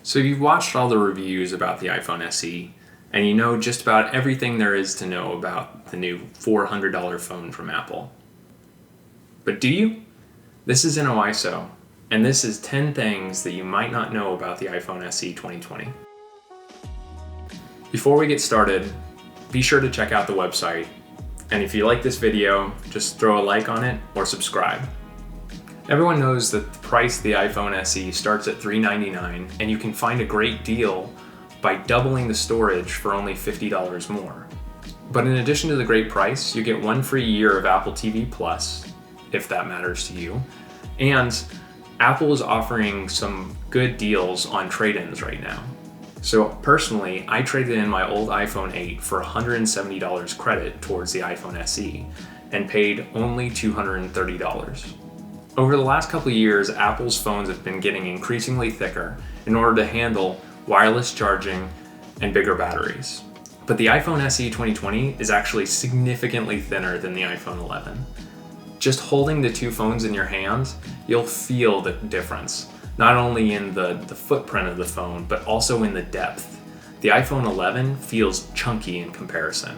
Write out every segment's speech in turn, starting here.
So you've watched all the reviews about the iPhone SE, and you know just about everything there is to know about the new $400 phone from Apple. But do you? This is InnoIso, and this is 10 things that you might not know about the iPhone SE 2020. Before we get started, be sure to check out the website, and if you like this video, just throw a like on it or subscribe. Everyone knows that the price of the iPhone SE starts at $399, and you can find a great deal by doubling the storage for only $50 more. But in addition to the great price, you get one free year of Apple TV Plus, if that matters to you, and Apple is offering some good deals on trade-ins right now. So personally, I traded in my old iPhone 8 for $170 credit towards the iPhone SE and paid only $230. Over the last couple of years, Apple's phones have been getting increasingly thicker in order to handle wireless charging and bigger batteries. But the iPhone SE 2020 is actually significantly thinner than the iPhone 11. Just holding the two phones in your hands, you'll feel the difference, not only in the footprint of the phone, but also in the depth. The iPhone 11 feels chunky in comparison.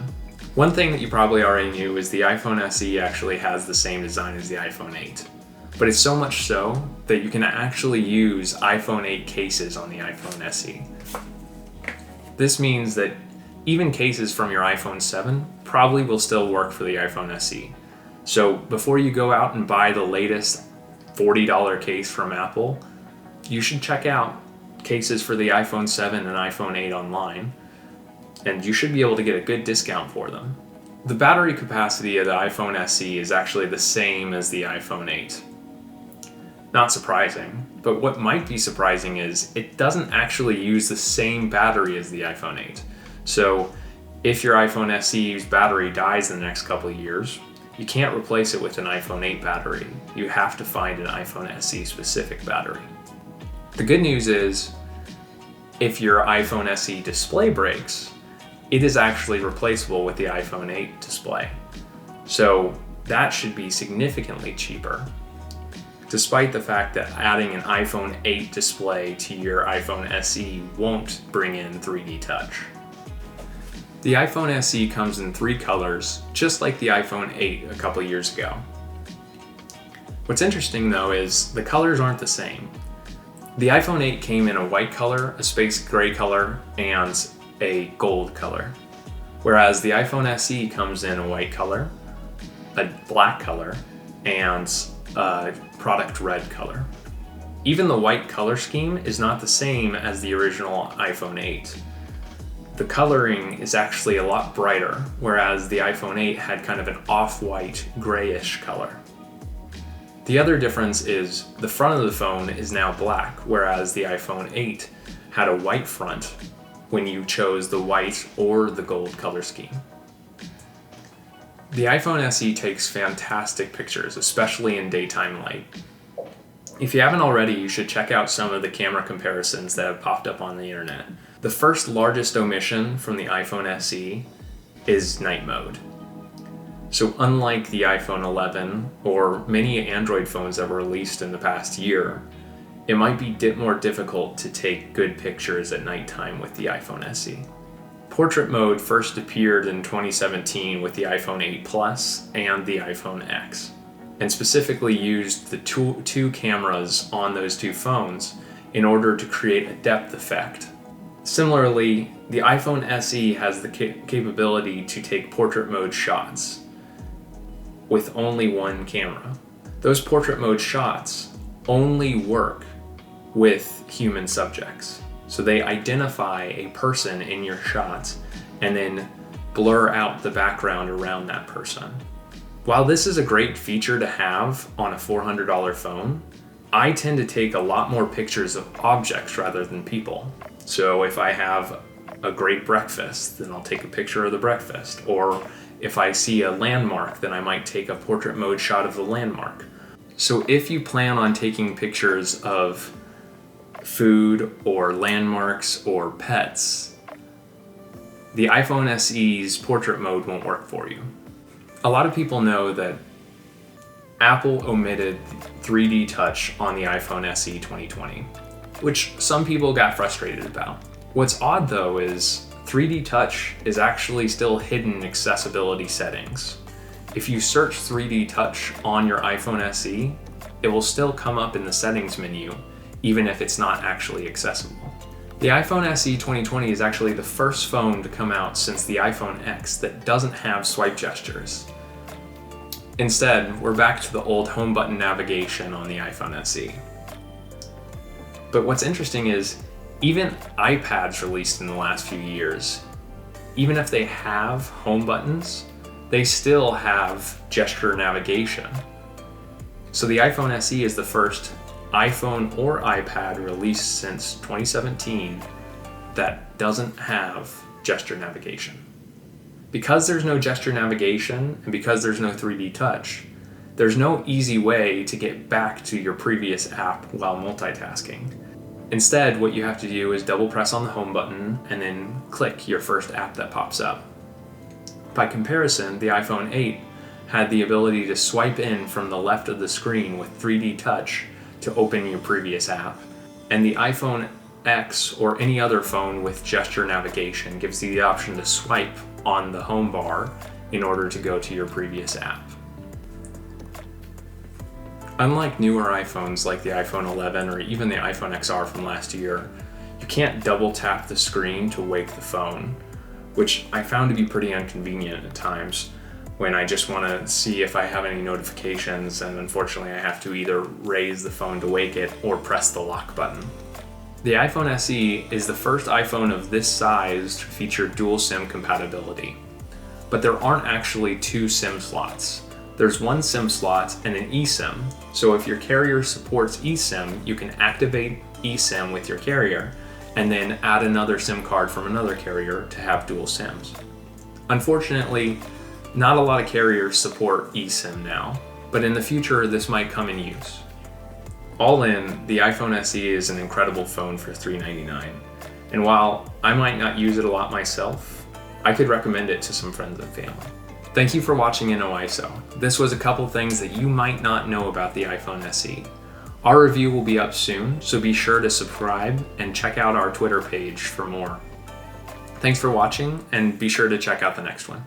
One thing that you probably already knew is the iPhone SE actually has the same design as the iPhone 8. But it's so much so that you can actually use iPhone 8 cases on the iPhone SE. This means that even cases from your iPhone 7 probably will still work for the iPhone SE. So before you go out and buy the latest $40 case from Apple, you should check out cases for the iPhone 7 and iPhone 8 online, and you should be able to get a good discount for them. The battery capacity of the iPhone SE is actually the same as the iPhone 8. Not surprising, but what might be surprising is it doesn't actually use the same battery as the iPhone 8. So if your iPhone SE's battery dies in the next couple of years, you can't replace it with an iPhone 8 battery. You have to find an iPhone SE specific battery. The good news is, if your iPhone SE display breaks, it is actually replaceable with the iPhone 8 display. So that should be significantly cheaper, despite the fact that adding an iPhone 8 display to your iPhone SE won't bring in 3D Touch. The iPhone SE comes in 3 colors, just like the iPhone 8 a couple years ago. What's interesting though is the colors aren't the same. The iPhone 8 came in a white color, a space gray color, and a gold color, whereas the iPhone SE comes in a white color, a black color, and a product red color. Even the white color scheme is not the same as the original iPhone 8. The coloring is actually a lot brighter, whereas the iPhone 8 had kind of an off-white, grayish color. The other difference is the front of the phone is now black, whereas the iPhone 8 had a white front when you chose the white or the gold color scheme. The iPhone SE takes fantastic pictures, especially in daytime light. If you haven't already, you should check out some of the camera comparisons that have popped up on the internet. The first largest omission from the iPhone SE is night mode. So unlike the iPhone 11 or many Android phones that were released in the past year, it might be more difficult to take good pictures at nighttime with the iPhone SE. Portrait mode first appeared in 2017 with the iPhone 8 Plus and the iPhone X, and specifically used the two cameras on those two phones in order to create a depth effect. Similarly, the iPhone SE has the capability to take portrait mode shots with only one camera. Those portrait mode shots only work with human subjects. So they identify a person in your shots and then blur out the background around that person. While this is a great feature to have on a $400 phone, I tend to take a lot more pictures of objects rather than people. So if I have a great breakfast, then I'll take a picture of the breakfast. Or if I see a landmark, then I might take a portrait mode shot of the landmark. So if you plan on taking pictures of food or landmarks or pets, the iPhone SE's portrait mode won't work for you. A lot of people know that Apple omitted 3D Touch on the iPhone SE 2020. which some people got frustrated about. What's odd though is 3D Touch is actually still hidden in accessibility settings. If you search 3D Touch on your iPhone SE, it will still come up in the settings menu, even if it's not actually accessible. The iPhone SE 2020 is actually the first phone to come out since the iPhone X that doesn't have swipe gestures. Instead, we're back to the old home button navigation on the iPhone SE. But what's interesting is, even iPads released in the last few years, even if they have home buttons, they still have gesture navigation. So the iPhone SE is the first iPhone or iPad released since 2017 that doesn't have gesture navigation. Because there's no gesture navigation and because there's no 3D Touch, there's no easy way to get back to your previous app while multitasking. Instead, what you have to do is double press on the home button and then click your first app that pops up. By comparison, the iPhone 8 had the ability to swipe in from the left of the screen with 3D Touch to open your previous app. And the iPhone X or any other phone with gesture navigation gives you the option to swipe on the home bar in order to go to your previous app. Unlike newer iPhones like the iPhone 11 or even the iPhone XR from last year, you can't double tap the screen to wake the phone, which I found to be pretty inconvenient at times when I just want to see if I have any notifications, and unfortunately I have to either raise the phone to wake it or press the lock button. The iPhone SE is the first iPhone of this size to feature dual SIM compatibility, but there aren't actually two SIM slots. There's one SIM slot and an eSIM, so if your carrier supports eSIM, you can activate eSIM with your carrier and then add another SIM card from another carrier to have dual SIMs. Unfortunately, not a lot of carriers support eSIM now, but in the future this might come in use. All in, the iPhone SE is an incredible phone for $399, and while I might not use it a lot myself, I could recommend it to some friends and family. Thank you for watching InnoIso. This was a couple things that you might not know about the iPhone SE. Our review will be up soon, so be sure to subscribe and check out our Twitter page for more. Thanks for watching, and be sure to check out the next one.